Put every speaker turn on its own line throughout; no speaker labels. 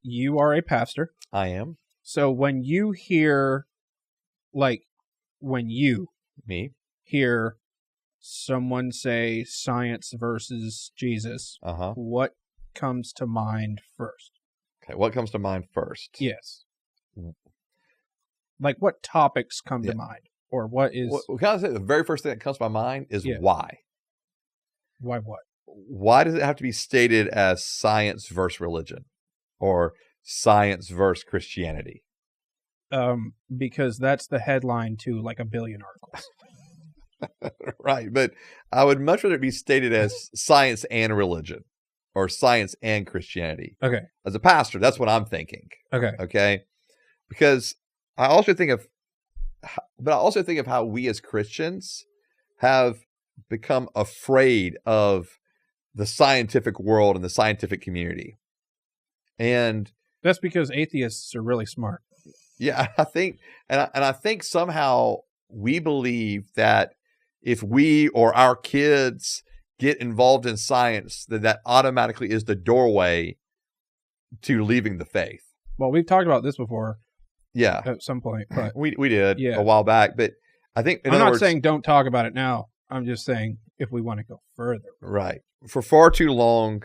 you are a pastor.
I am.
So when you hear, when you
Me.
hear someone say science versus Jesus, what comes to mind first?
Okay, what comes to mind first?
Yes. Like, what topics come to mind? Or what is...
Well, can I say the very first thing that comes to my mind is why?
Why what?
Why does it have to be stated as science versus religion? Or science versus Christianity?
Because that's the headline to like a billion articles.
Right, but I would much rather it be stated as science and religion, or science and Christianity.
Okay.
As a pastor, that's what I'm thinking. Okay. Because I also think of how we as Christians have become afraid of the scientific world and the scientific community. And
that's because atheists are really smart.
Yeah, I think, and I think somehow we believe that if we or our kids get involved in science, that automatically is the doorway to leaving the faith.
Well, we've talked about this before.
Yeah,
at some point, but
we did a while back. But I think
I'm not saying don't talk about it now. I'm just saying if we want to go further.
Right. For far too long,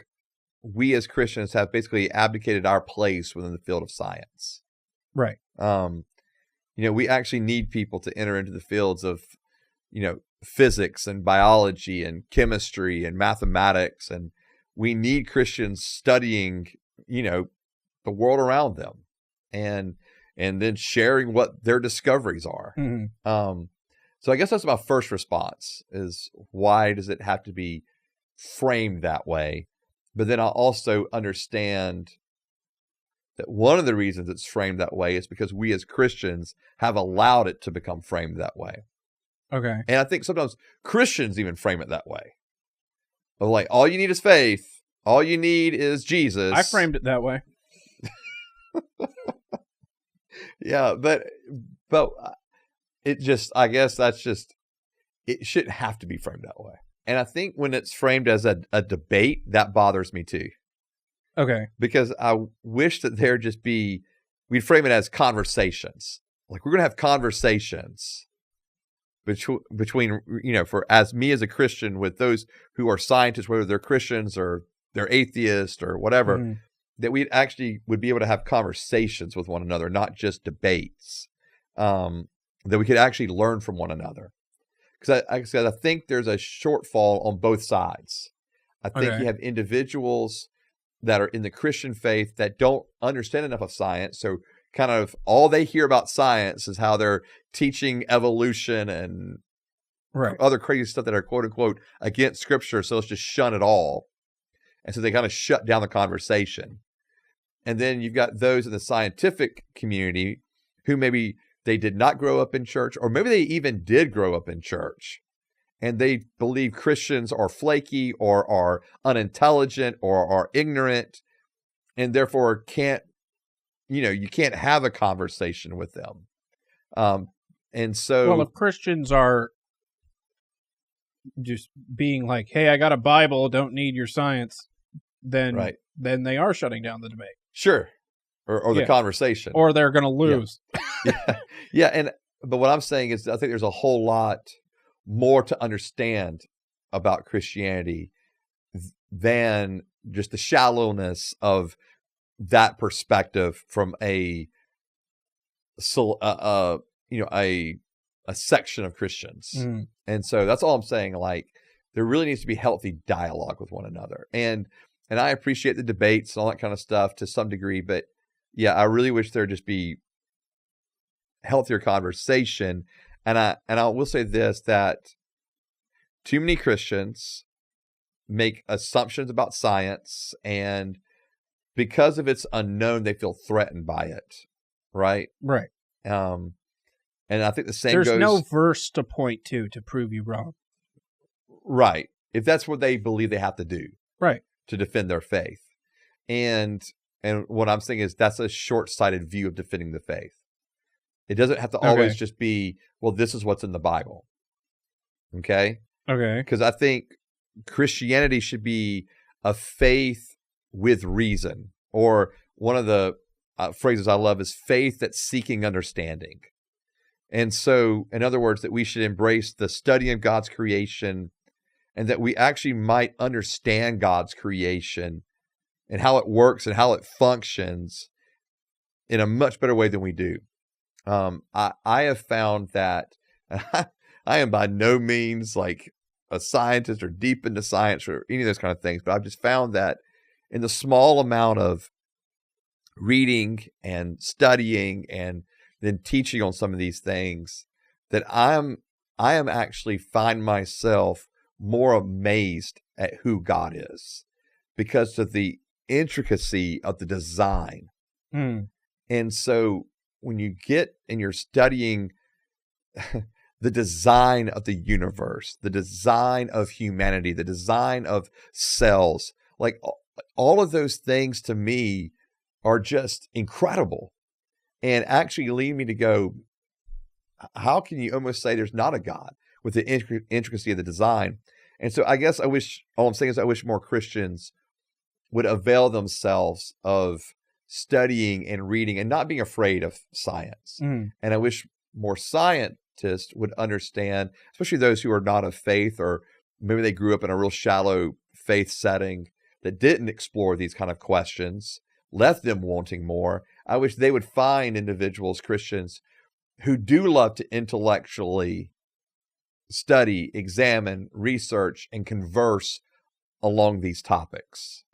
we as Christians have basically abdicated our place within the field of science.
Right.
We actually need people to enter into the fields of, physics and biology and chemistry and mathematics. And we need Christians studying, the world around them and then sharing what their discoveries are.
Mm-hmm.
So I guess that's my first response is, why does it have to be framed that way? But then I also understand that one of the reasons it's framed that way is because we as Christians have allowed it to become framed that way.
Okay.
And I think sometimes Christians even frame it that way. Of like, all you need is faith. All you need is Jesus.
I framed it that way.
Yeah, but it just, I guess that's just, it shouldn't have to be framed that way. And I think when it's framed as a debate, that bothers me too.
Okay.
Because I wish that there'd just be, we'd frame it as conversations. Like, we're going to have conversations between, for as me as a Christian with those who are scientists, whether they're Christians or they're atheists or whatever, that we actually would be able to have conversations with one another, not just debates, that we could actually learn from one another. Because I think there's a shortfall on both sides. I think you have individuals that are in the Christian faith that don't understand enough of science. So kind of all they hear about science is how they're teaching evolution and other crazy stuff that are quote unquote against scripture. So let's just shun it all. And so they kind of shut down the conversation. And then you've got those in the scientific community who maybe they did not grow up in church, or maybe they even did grow up in church. And they believe Christians are flaky or are unintelligent or are ignorant, and therefore you can't have a conversation with them. And so,
well, if Christians are just being like, "Hey, I got a Bible, don't need your science," then they are shutting down the debate.
Sure, or the conversation,
or they're going to lose.
Yeah. But what I'm saying is, I think there's a whole lot more to understand about Christianity than just the shallowness of that perspective from a section of Christians. And so that's all I'm saying. Like, there really needs to be healthy dialogue with one another. And I appreciate the debates and all that kind of stuff to some degree, but yeah, I really wish there'd just be healthier conversation. And I will say this, that too many Christians make assumptions about science, and because of its unknown, they feel threatened by it. Right. And I think the same goes.
There's no verse to point to prove you wrong.
Right. If that's what they believe they have to do.
Right.
To defend their faith. And what I'm saying is that's a short-sighted view of defending the faith. It doesn't have to always just be, well, this is what's in the Bible. Okay?
Okay.
Because I think Christianity should be a faith with reason, or one of the phrases I love is faith that's seeking understanding. And so, in other words, that we should embrace the study of God's creation, and that we actually might understand God's creation and how it works and how it functions in a much better way than we do. I have found that I am by no means like a scientist or deep into science or any of those kind of things, but I've just found that in the small amount of reading and studying and then teaching on some of these things, that I am actually find myself more amazed at who God is because of the intricacy of the design. And so when you get and you're studying the design of the universe, the design of humanity, the design of cells, like all of those things to me are just incredible and actually lead me to go, how can you almost say there's not a God with the intricacy of the design? And so I guess all I'm saying is I wish more Christians would avail themselves of studying and reading and not being afraid of science. And I wish more scientists would understand, especially those who are not of faith, or maybe they grew up in a real shallow faith setting that didn't explore these kind of questions, left them wanting more. I wish they would find individuals, Christians, who do love to intellectually study, examine, research, and converse along these topics.